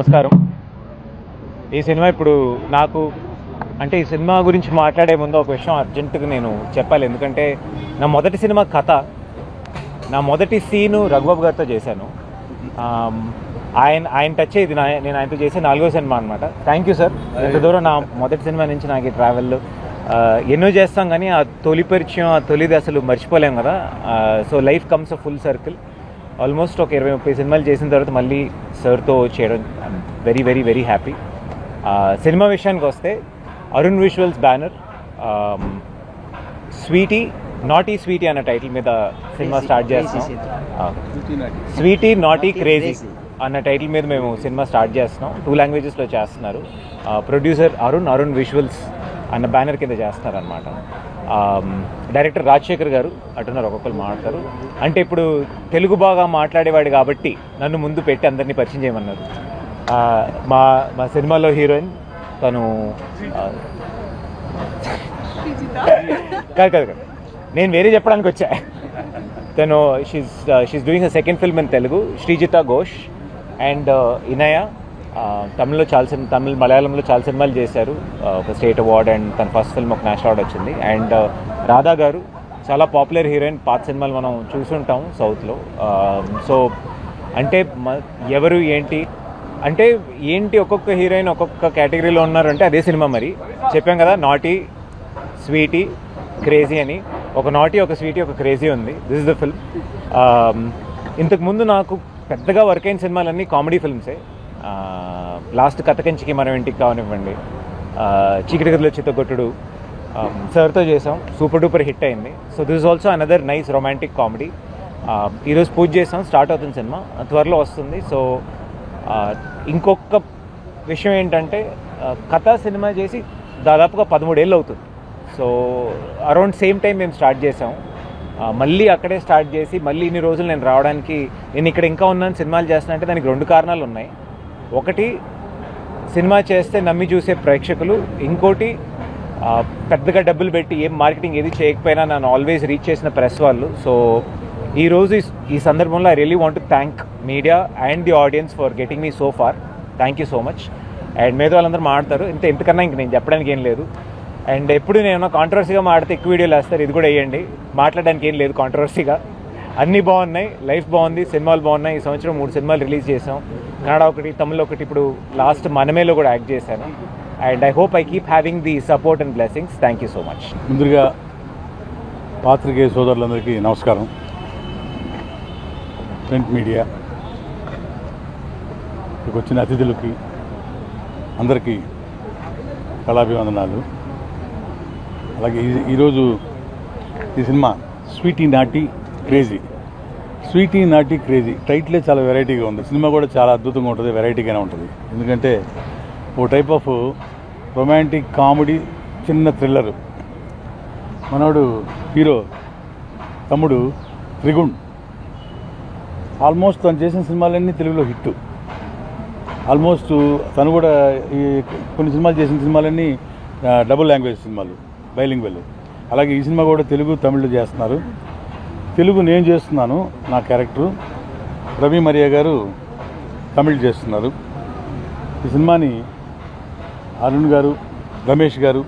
నమస్కారం. ఈ సినిమా ఇప్పుడు నాకు అంటే ఈ సినిమా గురించి మాట్లాడే ముందు ఒక విషయం అర్జెంటుగా నేను చెప్పాలి. ఎందుకంటే నా మొదటి సినిమా కథ, నా మొదటి సీను రఘుబాబు గారితో చేశాను. ఆయన టచ్ ఇది నేను ఆయనతో చేసే 4వ సినిమా అనమాట. Thank you sir. ఎంత దూరం నా మొదటి సినిమా నుంచి నాకు ఈ ట్రావెల్లో ఎన్నో చేస్తాం కానీ ఆ తొలి పరిచయం, ఆ తొలిది అసలు మర్చిపోలేం కదా. So life comes a full circle. Almost ఒక 20-30 సినిమాలు చేసిన తర్వాత మళ్ళీ సార్తో చేయడం I'm very very very happy. Cinema విషయానికి వస్తే Arun visuals banner sweety naughty sweety అన్న టైటిల్ మీద సినిమా స్టార్ట్ చేస్తున్నాం. స్వీటీ నాటీ క్రేజీ అన్న టైటిల్ మీద మేము సినిమా స్టార్ట్ చేస్తున్నాం. 2 లాంగ్వేజెస్లో చేస్తున్నారు. ప్రొడ్యూసర్ అరుణ్ విజువల్స్ అన్న బ్యానర్ కింద చేస్తున్నారు అనమాట. డైరెక్టర్ రాజశేఖర్ గారు అంటున్నారు, ఒక్కొక్కరు మాట్లాడతారు. అంటే ఇప్పుడు తెలుగు బాగా మాట్లాడేవాడు కాబట్టి నన్ను ముందు పెట్టి అందరినీ పరిచయం చేయమన్నారు. మా సినిమాలో హీరోయిన్ తను కాదు, నేను వేరే చెప్పడానికి వచ్చా. తను she's doing a second film in Telugu, Srijita Ghosh and Inaya. Tamil మలయాళంలో చాలా సినిమాలు చేశారు. ఒక స్టేట్ అవార్డ్ అండ్ తన ఫస్ట్ ఫిల్మ్ ఒక నేషనల్ అవార్డ్ వచ్చింది. అండ్ రాధా గారు చాలా పాపులర్ హీరోయిన్, పాత సినిమాలు మనం చూసుంటాం సౌత్లో. సో అంటే ఎవరు ఏంటి ఒక్కొక్క హీరోయిన్ ఒక్కొక్క కేటగిరీలో ఉన్నారంటే అదే సినిమా. మరి చెప్పాం కదా, నాటీ స్వీటీ క్రేజీ అని. ఒక నాటీ, ఒక స్వీటీ, ఒక క్రేజీ ఉంది. This is the film. ఇంతకుముందు నాకు పెద్దగా వర్క్ అయిన సినిమాలన్నీ కామెడీ ఫిల్మ్సే. లాస్ట్ కథకంచికి మనం ఇంటికి కావనివ్వండి, చీకటి గదిలో చిత్తగొట్టుడు సార్తో చేసాం, సూపర్ డూపర్ హిట్ అయింది. So this is also another nice romantic comedy. ఈరోజు పూజ చేసాం, స్టార్ట్ అవుతుంది సినిమా, త్వరలో వస్తుంది. సో ఇంకొక విషయం ఏంటంటే కథ సినిమా చేసి దాదాపుగా 13 ఏళ్ళు అవుతుంది. సో అరౌండ్ సేమ్ టైం మేము స్టార్ట్ చేసాం. మళ్ళీ అక్కడే స్టార్ట్ చేసి మళ్ళీ ఇన్ని రోజులు నేను రావడానికి, నేను ఇక్కడ ఇంకా ఉన్నాను సినిమాలు చేస్తున్నా అంటే దానికి 2 కారణాలు ఉన్నాయి. ఒకటి, సినిమా చేస్తే నమ్మి చూసే ప్రేక్షకులు. ఇంకోటి, పెద్దగా డబ్బులు పెట్టి ఏం మార్కెటింగ్ ఏది చేయకపోయినా నన్ను ఆల్వేస్ రీచ్ చేసిన ప్రెస్ వాళ్ళు. సో ఈరోజు ఈ సందర్భంలో I really want to thank media and the audience for getting me so far. Thank you so much. And మీద వాళ్ళందరూ మాట్లాడతారు, ఇంతకన్నా ఇంక నేను చెప్పడానికి ఏం లేదు. అండ్ ఎప్పుడు నేను కాంట్రవర్సీగా మాడితే ఎక్కువ వీడియోలు వేస్తారు, ఇది కూడా వేయండి. మాట్లాడడానికి ఏం లేదు కాంట్రవర్సీగా. అన్నీ బాగున్నాయి, లైఫ్ బాగుంది, సినిమాలు బాగున్నాయి. ఈ సంవత్సరం 3 సినిమాలు రిలీజ్ చేసాం. కన్నడ ఒకటి, తమిళ్ ఒకటి, ఇప్పుడు లాస్ట్ మనమేలో కూడా యాక్ట్ చేశాను. And I hope I keep having the support and blessings. Thank you so much. ముందుగా పాత్రికేయ సోదరులందరికీ నమస్కారం. ప్రింట్ మీడియా ఇక్కడికి వచ్చిన అతిథులకి అందరికీ కళాభివందనాలు. అలాగే ఈరోజు ఈ cinema Sweety naughty Crazy. Sweety naughty Crazy టైటిలే చాలా వెరైటీగా ఉంది. సినిమా కూడా చాలా అద్భుతంగా ఉంటుంది, వెరైటీగానే ఉంటుంది. ఎందుకంటే ఓ టైప్ ఆఫ్ రొమాంటిక్ కామెడీ, చిన్న థ్రిల్లరు. మనోడు హీరో తమ్ముడు త్రిగుణ్ ఆల్మోస్ట్ తను చేసిన సినిమాలన్నీ తెలుగులో హిట్. ఆల్మోస్ట్ తను కూడా ఈ కొన్ని సినిమాలు చేసిన సినిమాలన్నీ డబుల్ లాంగ్వేజ్ సినిమాలు, బైలింగ్వెల్. అలాగే ఈ సినిమా కూడా తెలుగు తమిళ్లో చేస్తున్నారు. తెలుగు నేను చేస్తున్నాను, నా క్యారెక్టరు. రవి మరియా గారు తమిళ్ చేస్తున్నారు. ఈ సినిమాని అరుణ్ గారు, రమేష్ గారు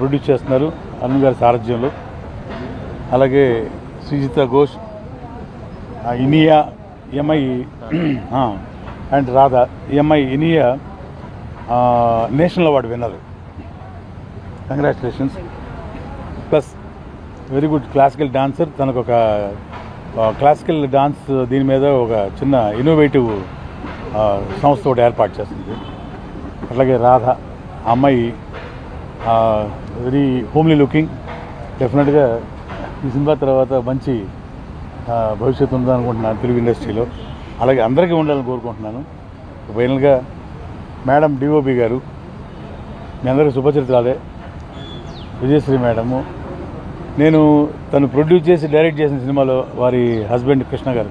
ప్రొడ్యూస్ చేస్తున్నారు, అరుణ్ గారి సారథ్యంలో. అలాగే Srijita Ghosh, Inaya MI and Radha. MI Inaya national award winner. Congratulations. Plus very good classical dancer. తనకు ఒక క్లాసికల్ డాన్స్ దీని మీద ఒక చిన్న ఇన్నోవేటివ్ సంస్థ ఒకటి ఏర్పాటు చేస్తుంది. అట్లాగే రాధ అమ్మాయి వెరీ హోమ్లీ లుకింగ్. డెఫినెట్గా ఈ సినిమా తర్వాత మంచి భవిష్యత్తు ఉందనుకుంటున్నాను తెలుగు ఇండస్ట్రీలో. అలాగే అందరికీ ఉండాలని కోరుకుంటున్నాను. ఫైనల్గా మేడం డిఓపి గారు, మీ అందరికీ శుభచరిత్రాలే. విజయశ్రీ మేడము, నేను తను ప్రొడ్యూస్ చేసి డైరెక్ట్ చేసిన సినిమాలో వారి హస్బెండ్ కృష్ణ గారు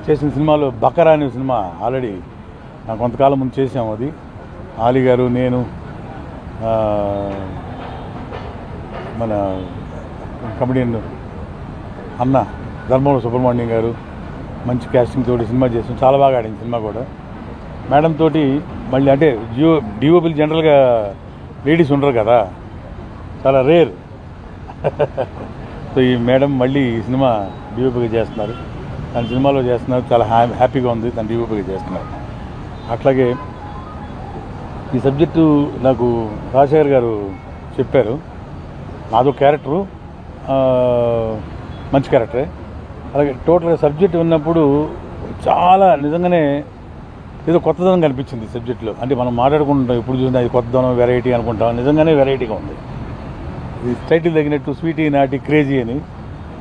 చేసిన సినిమాలో బకరా అనే సినిమా ఆల్రెడీ కొంతకాలం ముందు చేసాము. అది ఆలీ గారు, నేను, మన కమెడియన్ అన్న ధర్మవరం సుబ్రహ్మణ్యం గారు మంచి క్యాస్టింగ్ తోటి సినిమా చేసాం. చాలా బాగా ఆడింది సినిమా కూడా. మేడం తోటి మళ్ళీ అంటే డిఓపీలు జనరల్గా లేడీస్ ఉండరు కదా, చాలా రేర్. సో ఈ మేడం మళ్ళీ ఈ సినిమా డిఓపీగా చేస్తున్నారు, తన సినిమాలో చేస్తున్నారు, చాలా హ్యాపీగా ఉంది తను డిఓపీగా చేస్తున్నారు. అట్లాగే ఈ సబ్జెక్టు నాకు రాజశేఖర్ గారు చెప్పారు, నాదో క్యారెక్టరు మంచి క్యారెక్టరే. అలాగే టోటల్గా సబ్జెక్ట్ విన్నప్పుడు చాలా నిజంగానే ఏదో కొత్తదనం కనిపించింది సబ్జెక్టులో. అంటే మనం మాట్లాడుకుంటాం ఎప్పుడు చూసినా అది కొత్తదనం, వెరైటీ అనుకుంటాం, నిజంగానే వెరైటీగా ఉంది. ఇది టైటిల్ తగినట్టు స్వీటీ నాటి క్రేజీ అని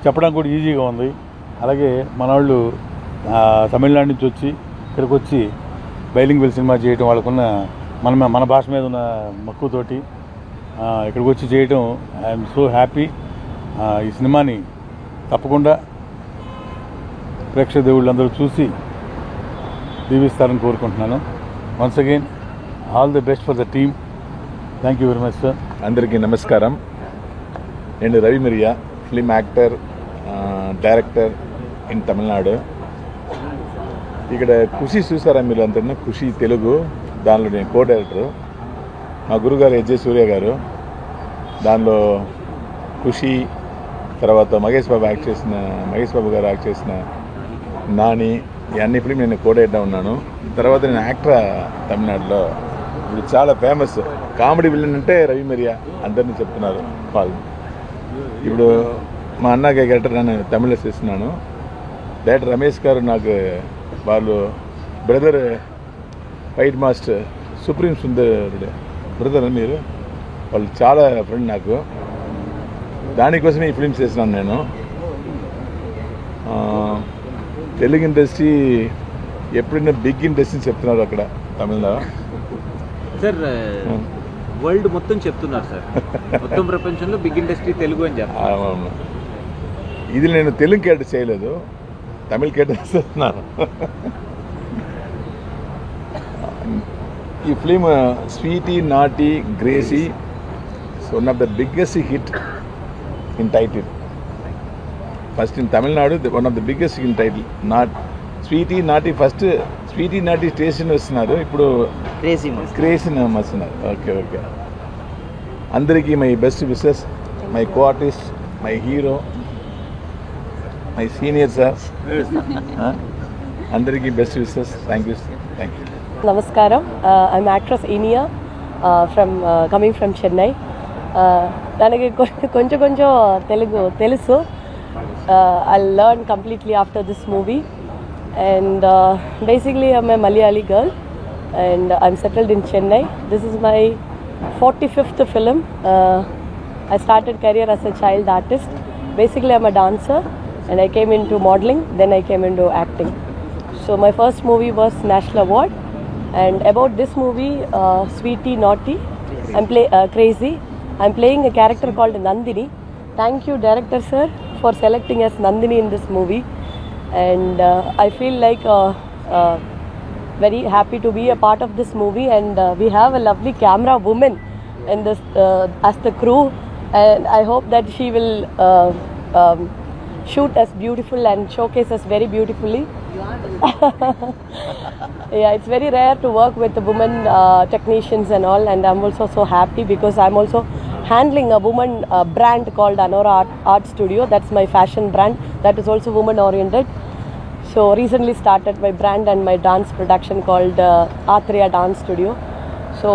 చెప్పడానికి కూడా ఈజీగా ఉంది. అలాగే మన వాళ్ళు తమిళనాడు నుంచి వచ్చి ఇక్కడికి వచ్చి బైలింగ్వెల్ సినిమా చేయటం, వాళ్ళకున్న మన భాష మీద ఉన్న మక్కువతోటి ఇక్కడికి వచ్చి చేయటం ఐఎమ్ సో హ్యాపీ. ఈ సినిమాని తప్పకుండా ప్రేక్షక దేవుళ్ళందరూ చూసి దీవిస్తారని కోరుకుంటున్నాను. Once again all the best for the team. Thank you very much sir. అందరికీ నమస్కారం. నేను Ravi Miriya, film actor, director in Tamil Nadu. ఇక్కడ ఖుషి చూసారా మీరు అంతా? ఖుషి తెలుగు, దానిలో నేను కో డైరెక్టరు. మా గురుగారు ఎజ్జే సూర్య గారు, దానిలో ఖుషి, తర్వాత మహేష్ బాబు గారు యాక్ట్ చేసిన నాని, ఈ అన్ని ఫిలిం నేను కో డైరెక్టర్ ఉన్నాను. తర్వాత నేను యాక్టర్ తమిళనాడులో. ఇప్పుడు చాలా ఫేమస్ కామెడీ విలన్ అంటే రవి మిరియా, అందరినీ చెప్తున్నారు వాళ్ళు. ఇప్పుడు మా అన్నకి క్యారెక్టర్ నేను తమిళ చేస్తున్నాను. డైరెక్టర్ రమేష్ గారు నాకు వాళ్ళు brother, fight master Supreme Sundarudu brother మీరు, వాళ్ళు చాలా ఫ్రెండ్ నాకు. దానికోసమే ఈ ఫిలిమ్స్ చేసినాను నేను. తెలుగు ఇండస్ట్రీ ఎప్పుడైనా బిగ్ ఇండస్ట్రీ చెప్తున్నారు అక్కడ తమిళలో సార్. వరల్డ్ మొత్తం చెప్తున్నారు సార్, మొత్తం ప్రపంచంలో బిగ్ ఇండస్ట్రీ తెలుగు అని చెప్తారు. అవును, ఇది నేను తెలుగు క్యారెక్టర్ చేయలేదు, తమిళ క్యారెక్టర్ చేస్తున్నాను. ఈ film Sweety Naughty Crazy one of the biggest hit in title. First in Tamil Nadu one of the biggest in title. Sweety Naughty first Sweety Naughty station వస్తున్నారు, ఇప్పుడు క్రేజీ వస్తున్నారు. ఓకే. అందరికీ my best wishes, my co artist, my hero, my senior sir, అందరికీ best wishes. Thank you. Namaskaram. I'm actress Inia coming from Chennai. Danaki konచెం Telugu telusu. I'll learn completely after this movie. And basically I'm a Malayali girl and I'm settled in Chennai. This is my 45th film. I started career as a child artist. Basically I'm a dancer and I came into modeling, then I came into acting. So my first movie was National Award. And about this movie, Sweety Naughty, Crazy, I'm playing a character called Nandini. Thank you, director sir, for selecting as Nandini in this movie. And I feel like very happy to be a part of this movie. And we have a lovely camera woman in this as the crew. And I hope that she will shoot us beautiful and showcase us very beautifully. Yeah, it's very rare to work with the women technicians and all, and I'm also so happy because I'm also handling a woman brand called Anora Art Studio. That's my fashion brand that is also woman oriented. So recently started my brand and my dance production called Athriya Dance Studio. So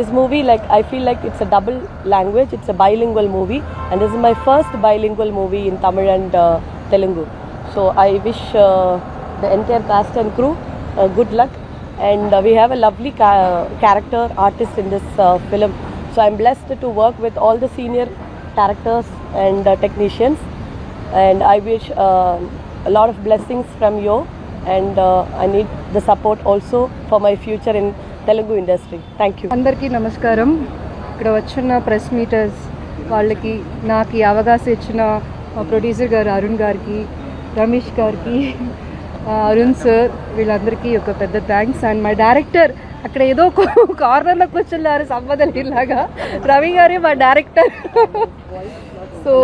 this movie, like I feel like it's a double language, it's a bilingual movie, and this is my first bilingual movie in Tamil and Telugu. So I wish the entire cast and crew good luck, and we have a lovely character artist in this film. So I'm blessed to work with all the senior characters and technicians, and I wish a lot of blessings from you, and I need the support also for my future in Telugu industry. Thank you. అందరికీ నమస్కారం. ఇక్కడ వచ్చిన press metres వాళ్ళకి, నాకు ఈ అవకాశం ఇచ్చిన producer గారు అరుణ్ గారికి, రమేష్ గారికి, అరుణ్ సార్, వీళ్ళందరికీ ఒక పెద్ద థ్యాంక్స్. అండ్ మై డైరెక్టర్ అక్కడ ఏదో కార్నర్లో కూర్చున్నారు సంపదలాగా, రవి గారే మా డైరెక్టర్. సో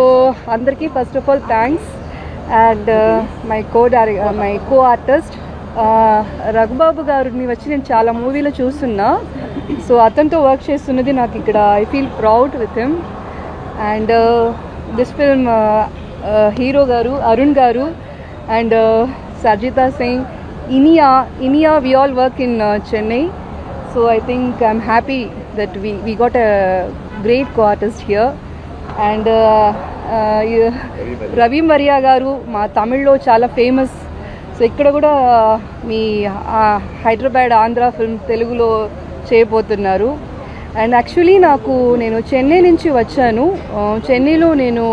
అందరికీ first of all thanks. And my co artist Raghubabu గారిని వచ్చి నేను చాలా మూవీలో చూస్తున్నా. సో అతనితో వర్క్ చేస్తున్నది నాకు ఇక్కడ I feel proud with him. And this film hero గారు అరుణ్ గారు and Sarjita Singh, Inia we all work in Chennai. So I think I'm happy that we got a great co-artist here. And Ravi Mariya గారు మా తమిళ్లో చాలా ఫేమస్. సో ఇక్కడ కూడా మీ హైదరాబాద్ ఆంధ్ర ఫిల్మ్ తెలుగులో చేయబోతున్నారు. అండ్ యాక్చువల్లీ నేను చెన్నై నుంచి వచ్చాను. చెన్నైలో నేను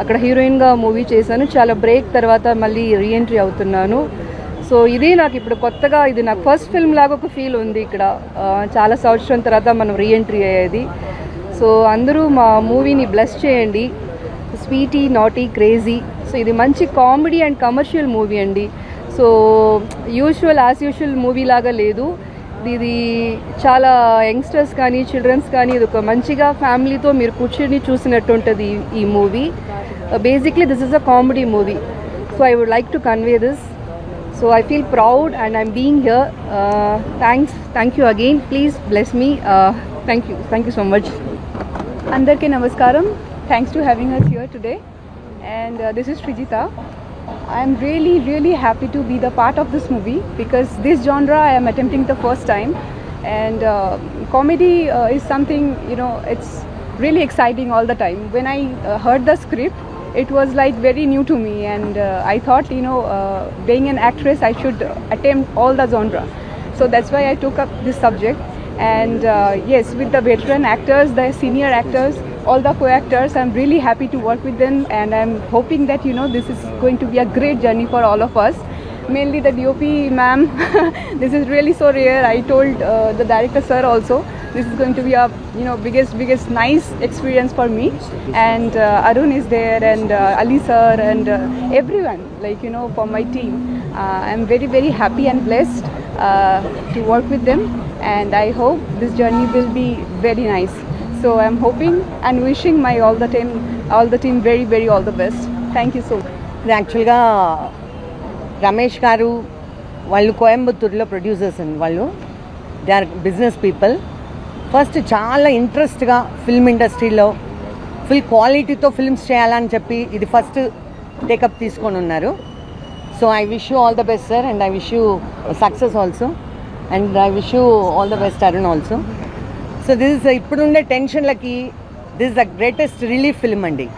అక్కడ హీరోయిన్గా మూవీ చేశాను. చాలా బ్రేక్ తర్వాత మళ్ళీ రీఎంట్రీ అవుతున్నాను. సో ఇదే నాకు ఇప్పుడు కొత్తగా, ఇది నాకు ఫస్ట్ ఫిల్మ్ లాగా ఒక ఫీల్ ఉంది ఇక్కడ. చాలా సంవత్సరం తర్వాత మనం రీఎంట్రీ అయ్యేది. సో అందరూ మా మూవీని బ్లెస్ చేయండి. Sweety naughty crazy. సో ఇది మంచి కామెడీ అండ్ కమర్షియల్ మూవీ అండి. సో యాజ్ యూజువల్ మూవీ లాగా లేదు ఇది. చాలా యంగ్స్టర్స్ కానీ చిల్డ్రన్స్ కానీ ఇది ఒక మంచిగా ఫ్యామిలీతో మీరు కూర్చొని చూసినట్టు ఉంటుంది ఈ movie. Basically this is a comedy movie. So I would like to convey this. So I feel proud and I'm being here. Thank you again. Please bless me. Thank you so much. Andarki namaskaram. Thanks to having us here today. And this is Srijita. I'm really happy to be the part of this movie because this genre I am attempting the first time. And comedy is something, it's really exciting all the time. When I heard the script, it was like very new to me, and I thought, being an actress, I should attempt all the genre. So that's why I took up this subject. And yes, with the veteran actors, the senior actors, all the co-actors, I'm really happy to work with them, and I'm hoping that this is going to be a great journey for all of us. Mainly the DOP ma'am, this is really so rare. I told the director sir also, this is going to be a biggest nice experience for me. And Arun is there, and Ali sir, and everyone, for my team. I'm very happy and blessed to work with them, and I hope this journey will be very nice. So I'm hoping and wishing all the team very all the best. Thank you so much. Actually Ramesh garu వాళ్ళు కోయంబత్తూరులో producers అండి. వాళ్ళు they are business people. First చాలా ఇంట్రెస్ట్గా film ఇండస్ట్రీలో full క్వాలిటీతో films చేయాలని చెప్పి ఇది ఫస్ట్ టేకప్ తీసుకొని ఉన్నారు. So I wish you all the best sir, and I wish you success also, and I wish you all the best Arun also. So this is ఇప్పుడుండే టెన్షన్లకి this is the greatest relief film అండి.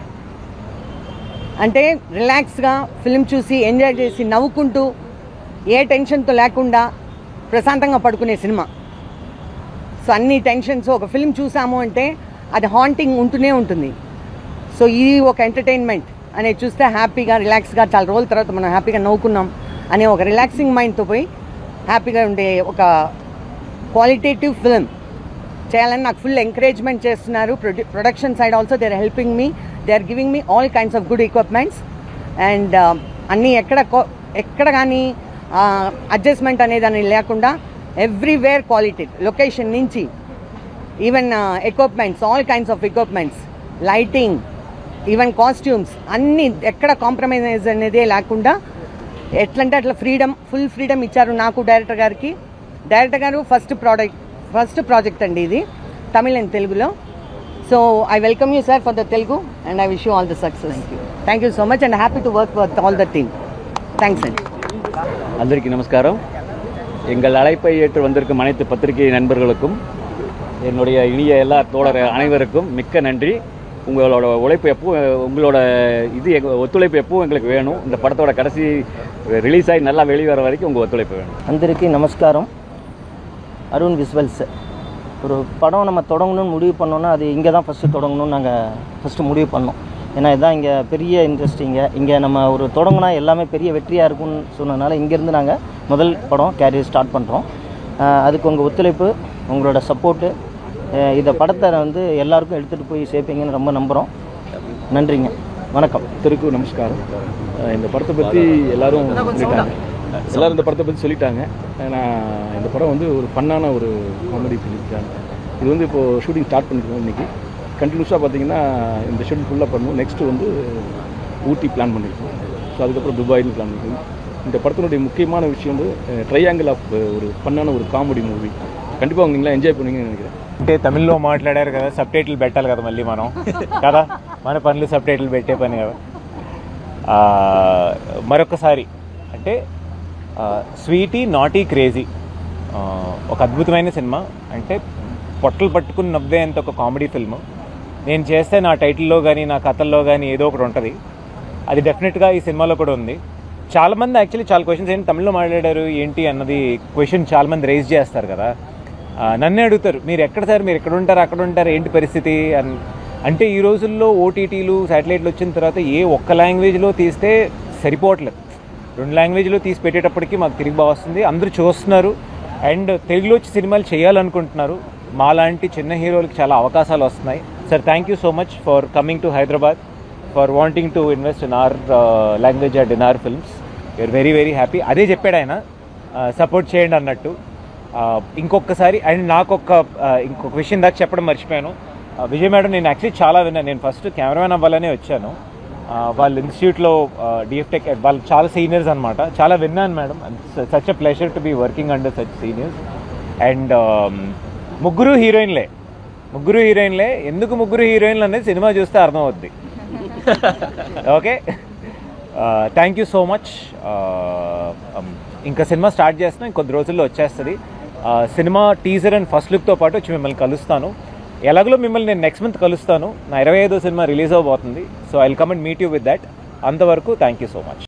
అంటే రిలాక్స్గా film చూసి enjoy చేసి నవ్వుకుంటూ ఏ టెన్షన్తో లేకుండా ప్రశాంతంగా పడుకునే సినిమా. సో అన్ని టెన్షన్స్ ఒక ఫిల్మ్ చూసాము అంటే అది హాంటింగ్ ఉంటూనే ఉంటుంది. సో ఇది ఒక ఎంటర్టైన్మెంట్ అనేది చూస్తే హ్యాపీగా రిలాక్స్గా చాలా రోజుల తర్వాత మనం హ్యాపీగా నవ్వుకున్నాం అనే ఒక రిలాక్సింగ్ మైండ్తో పోయి హ్యాపీగా ఉండే ఒక క్వాలిటేటివ్ ఫిల్మ్ చేయాలని నాకు ఫుల్ ఎంకరేజ్మెంట్ చేస్తున్నారు. Production side also they are helping me. They are giving me all kinds of good equipments. And అన్నీ ఎక్కడ కానీ అడ్జస్ట్మెంట్ అనేది లేకుండా ఎవ్రీవేర్ క్వాలిటీ, లొకేషన్ నుంచి even equipments, all kinds of equipments, lighting, even costumes అన్నీ ఎక్కడ compromise అనేదే లేకుండా ఎట్లంటే అట్లా ఫుల్ ఫ్రీడమ్ ఇచ్చారు నాకు, డైరెక్టర్ గారికి. డైరెక్టర్ గారు ఫస్ట్ ప్రాజెక్ట్ అండి ఇది, తమిళ్ అండ్ తెలుగులో. So I welcome you sir for the Telugu, and I wish you all the success. Thank you so much, and happy to work with all the team. Thanks అండి. అందరికీ நமஸ்காரம். எங்கள் அழைப்பை ஏற்று வந்திருக்கும் அனைத்து பத்திரிகை நண்பர்களுக்கும், என்னுடைய இனிய எல்லா தோழர் அனைவருக்கும் மிக்க நன்றி. உங்களோட உழைப்பு உங்களோட ஒத்துழைப்பு எப்பவும் எங்களுக்கு வேணும். இந்த படத்தோட கடைசி ரிலீஸ் ஆகி நல்லா வெளிவர வரைக்கும் உங்கள் ஒத்துழைப்பு வேணும். అందరికీ நமஸ்காரம். அருண் விஸ்வல்ஸ். ஒரு படம் நம்ம தொடங்கணும்னு முடிவு பண்ணோன்னா அது இங்கே தான் ஃபஸ்ட்டு தொடங்கணும்னு நாங்கள் ஃபஸ்ட்டு முடிவு பண்ணோம். ஏன்னா இதுதான் இங்கே பெரிய இண்டஸ்ட்ரிங்க. இங்கே நம்ம ஒரு தொடங்கினா எல்லாமே பெரிய வெற்றியாக இருக்கும்னு சொன்னதுனால இங்கேருந்து நாங்கள் முதல் படம் கேரியர் ஸ்டார்ட் பண்ணுறோம். அதுக்கு உங்கள் ஒத்துழைப்பு, உங்களோட சப்போர்ட்டு, இந்த படத்தை எல்லாருக்கும் எடுத்துகிட்டு போய் சேர்ப்பீங்கன்னு ரொம்ப நம்புகிறோம். நன்றிங்க, வணக்கம். திருக்கும் நமஸ்காரம். இந்த படத்தை பற்றி எல்லோரும் இந்த படத்தை பற்றி சொல்லிட்டாங்க. நான் இந்த படம் ஒரு ஃபன்னான ஒரு காமெடி ஃபிலிம். இது இப்போது ஷூட்டிங் ஸ்டார்ட் பண்ணிருக்கோம். இன்றைக்கி கண்டினியூஸாக பார்த்திங்கன்னா இந்த ஷெட்யூல் ஃபுல்லாக பண்ணுவோம். நெக்ஸ்ட்டு ஊட்டி பிளான் பண்ணியிருக்கோம். ஸோ அதுக்கப்புறம் துபாயின்னு பிளான் பண்ணியிருக்கோம். இந்த படத்தினுடைய முக்கியமான விஷயம் வந்து ட்ரையாங்கிள் ஆஃப் ஒரு ஃபன்னான ஒரு காமெடி மூவி. கண்டிப்பாக நீங்களாம் என்ஜாய் பண்ணுவீங்கன்னு நினைக்கிறேன். అంటే తమిళ్లో మాట్లాడారు కదా, సబ్ టైటిల్ పెట్టాలి కదా మళ్ళీ మనం కదా, మన పనులు సబ్ టైటిల్ పెట్టే పని కదా. మరొకసారి అంటే స్వీటీ నాటీ క్రేజీ ఒక అద్భుతమైన సినిమా. అంటే పొట్టలు పట్టుకుని నవ్వేంత ఒక కామెడీ ఫిల్మ్. నేను చేస్తే నా టైటిల్లో కానీ నా కథల్లో కానీ ఏదో ఒకటి ఉంటుంది. అది డెఫినెట్గా ఈ సినిమాలో కూడా ఉంది. చాలామంది యాక్చువల్లీ చాలా క్వశ్చన్స్ ఏంటి తమిళ్లో మాట్లాడారు ఏంటి అన్నది క్వశ్చన్ చాలామంది రైజ్ చేస్తారు కదా. నన్నే అడుగుతారు, మీరు ఎక్కడ సార్, మీరు ఎక్కడ ఉంటారు, అక్కడ ఉంటారు, ఏంటి పరిస్థితి అని. అంటే ఈ రోజుల్లో ఓటీటీలు శాటిలైట్లు వచ్చిన తర్వాత ఏ ఒక్క లాంగ్వేజ్లో తీస్తే సరిపోవట్లేదు. 2 లాంగ్వేజ్లో తీసి పెట్టేటప్పటికి మాకు తిరిగి బాగా వస్తుంది. అందరూ చూస్తున్నారు అండ్ తెలుగులో వచ్చి సినిమాలు చేయాలనుకుంటున్నారు. మాలాంటి చిన్న హీరోలకి చాలా అవకాశాలు వస్తున్నాయి. Sir thank you so much for coming to Hyderabad, for wanting to invest in our language and in our films. You're very very happy. అదే చెప్పాడు ఆయన, సపోర్ట్ చేయండి అన్నట్టు. ఇంకొకసారి అండ్ నాకు ఇంకొక విషయం దాకా చెప్పడం మర్చిపోయాను. విజయ్ మేడం నేను యాక్చువల్లీ చాలా విన్నాను. నేను ఫస్ట్ కెమెరామెన్ అవ్వాలనే వచ్చాను. వాళ్ళ ఇన్స్టిట్యూట్లో డిఎఫ్టెక్ వాళ్ళు చాలా సీనియర్స్ అనమాట. చాలా విన్నాను madam. Such a pleasure to be working under such seniors. And ముగ్గురు హీరోయిన్లే. ఎందుకు ముగ్గురు హీరోయిన్లు అనేది సినిమా చూస్తే అర్థమవుద్ది. Okay, thank you so much. ఇంకా సినిమా స్టార్ట్ చేస్తున్నాం, ఇంకొద్ది రోజుల్లో వచ్చేస్తుంది. సినిమా టీజర్ అండ్ ఫస్ట్ లుక్తో పాటు వచ్చి మిమ్మల్ని కలుస్తాను. ఎలాగలో మిమ్మల్ని నేను నెక్స్ట్ మంత్ కలుస్తాను. నా 25వ సినిమా రిలీజ్ అవబోతుంది. So I will come and meet you with that. అంతవరకు థ్యాంక్ యూ సో మచ్.